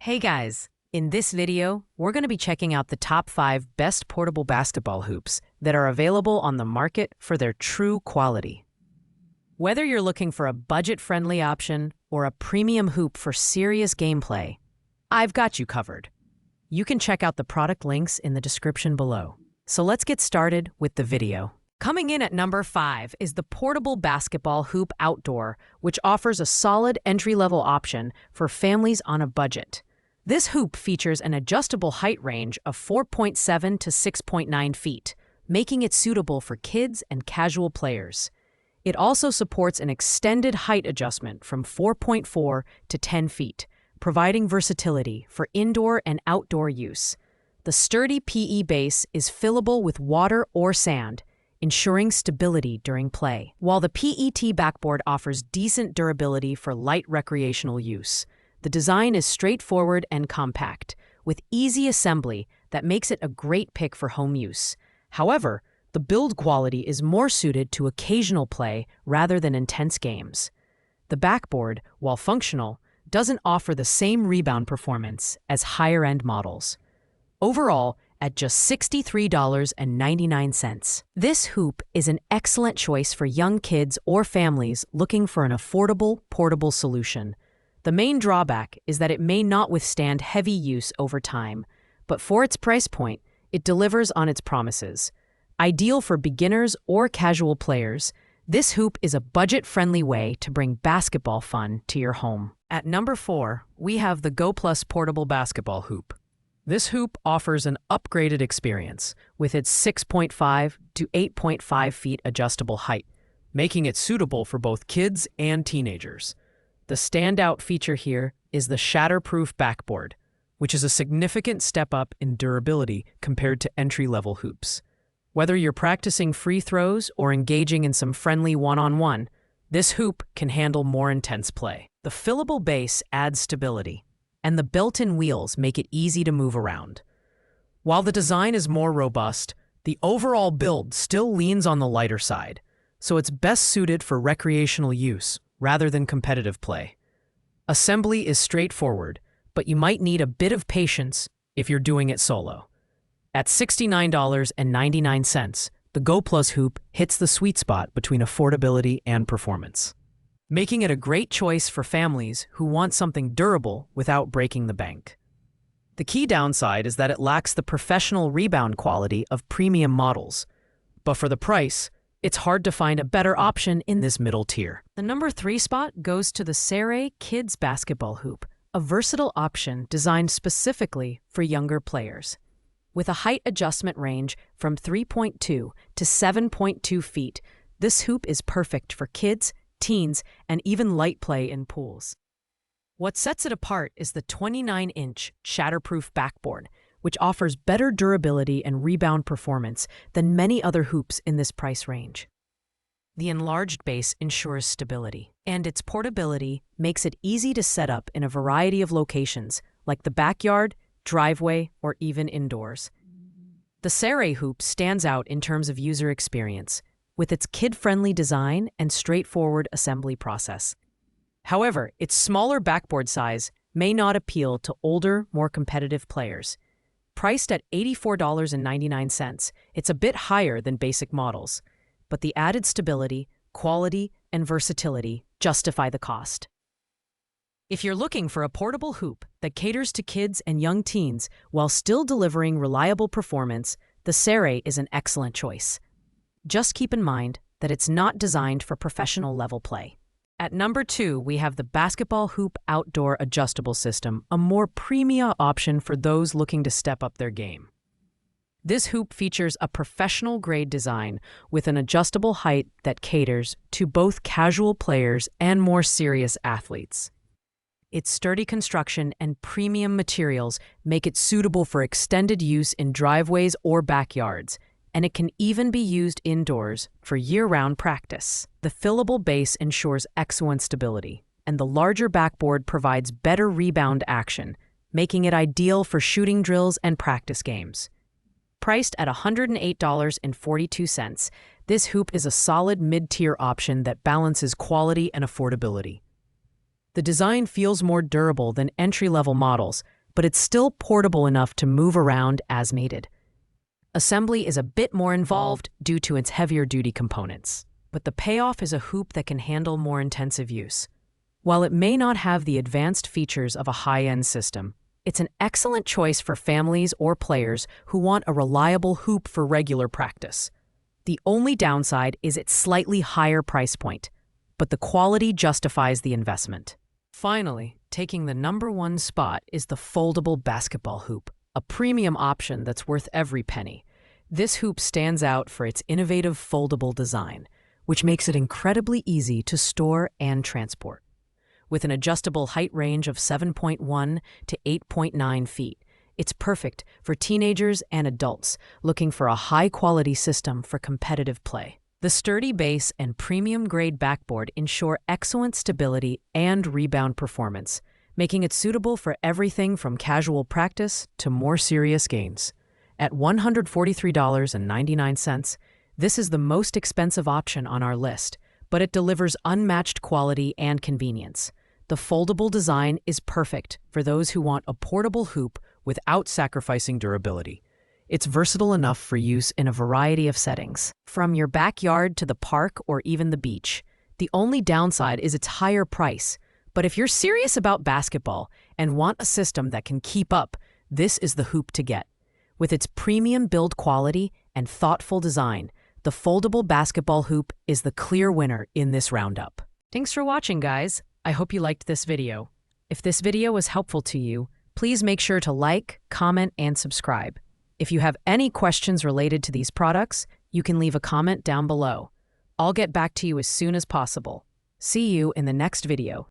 Hey guys, in this video, we're going to be checking out the top 5 best portable basketball hoops that are available on the market for their true quality. Whether you're looking for a budget-friendly option or a premium hoop for serious gameplay, I've got you covered. You can check out the product links in the description below. So let's get started with the video. Coming in at number 5 is the Portable Basketball Hoop Outdoor, which offers a solid entry-level option for families on a budget. This hoop features an adjustable height range of 4.7 to 6.9 feet, making it suitable for kids and casual players. It also supports an extended height adjustment from 4.4 to 10 feet, providing versatility for indoor and outdoor use. The sturdy PE base is fillable with water or sand, ensuring stability during play, while the PET backboard offers decent durability for light recreational use. The design is straightforward and compact, with easy assembly that makes it a great pick for home use. However, the build quality is more suited to occasional play rather than intense games. The backboard, while functional, doesn't offer the same rebound performance as higher-end models. Overall, at just $63.99. This hoop is an excellent choice for young kids or families looking for an affordable, portable solution. The main drawback is that it may not withstand heavy use over time, but for its price point, it delivers on its promises. Ideal for beginners or casual players, this hoop is a budget-friendly way to bring basketball fun to your home. At number 4, we have the Go Plus Portable Basketball Hoop. This hoop offers an upgraded experience with its 6.5 to 8.5 feet adjustable height, making it suitable for both kids and teenagers. The standout feature here is the shatterproof backboard, which is a significant step up in durability compared to entry-level hoops. Whether you're practicing free throws or engaging in some friendly one-on-one, this hoop can handle more intense play. The fillable base adds stability, and the built-in wheels make it easy to move around. While the design is more robust, the overall build still leans on the lighter side, so it's best suited for recreational use rather than competitive play. Assembly is straightforward, but you might need a bit of patience if you're doing it solo. At $69.99, the Go Plus hoop hits the sweet spot between affordability and performance, making it a great choice for families who want something durable without breaking the bank. The key downside is that it lacks the professional rebound quality of premium models, but for the price, it's hard to find a better option in this middle tier. The number 3 spot goes to the Serre Kids Basketball Hoop, a versatile option designed specifically for younger players. With a height adjustment range from 3.2 to 7.2 feet, this hoop is perfect for kids, teens, and even light play in pools. What sets it apart is the 29-inch shatterproof backboard, which offers better durability and rebound performance than many other hoops in this price range. The enlarged base ensures stability, and its portability makes it easy to set up in a variety of locations, like the backyard, driveway, or even indoors. The Serre hoop stands out in terms of user experience, with its kid-friendly design and straightforward assembly process. However, its smaller backboard size may not appeal to older, more competitive players. Priced at $84.99, it's a bit higher than basic models, but the added stability, quality, and versatility justify the cost. If you're looking for a portable hoop that caters to kids and young teens while still delivering reliable performance, the Serre is an excellent choice. Just keep in mind that it's not designed for professional-level play. At number 2, we have the Basketball Hoop Outdoor Adjustable System, a more premium option for those looking to step up their game. This hoop features a professional-grade design with an adjustable height that caters to both casual players and more serious athletes. Its sturdy construction and premium materials make it suitable for extended use in driveways or backyards, and it can even be used indoors for year-round practice. The fillable base ensures excellent stability, and the larger backboard provides better rebound action, making it ideal for shooting drills and practice games. Priced at $108.42, this hoop is a solid mid-tier option that balances quality and affordability. The design feels more durable than entry-level models, but it's still portable enough to move around as needed. Assembly is a bit more involved due to its heavier-duty components, but the payoff is a hoop that can handle more intensive use. While it may not have the advanced features of a high-end system, it's an excellent choice for families or players who want a reliable hoop for regular practice. The only downside is its slightly higher price point, but the quality justifies the investment. Finally, taking the #1 spot is the foldable basketball hoop, a premium option that's worth every penny. This hoop stands out for its innovative foldable design, which makes it incredibly easy to store and transport. With an adjustable height range of 7.1 to 8.9 feet, it's perfect for teenagers and adults looking for a high-quality system for competitive play. The sturdy base and premium-grade backboard ensure excellent stability and rebound performance, making it suitable for everything from casual practice to more serious games. At $143.99, this is the most expensive option on our list, but it delivers unmatched quality and convenience. The foldable design is perfect for those who want a portable hoop without sacrificing durability. It's versatile enough for use in a variety of settings, from your backyard to the park or even the beach. The only downside is its higher price, but if you're serious about basketball and want a system that can keep up, this is the hoop to get. With its premium build quality and thoughtful design, the foldable basketball hoop is the clear winner in this roundup. Thanks for watching, guys. I hope you liked this video. If this video was helpful to you, please make sure to like, comment, and subscribe. If you have any questions related to these products, you can leave a comment down below. I'll get back to you as soon as possible. See you in the next video.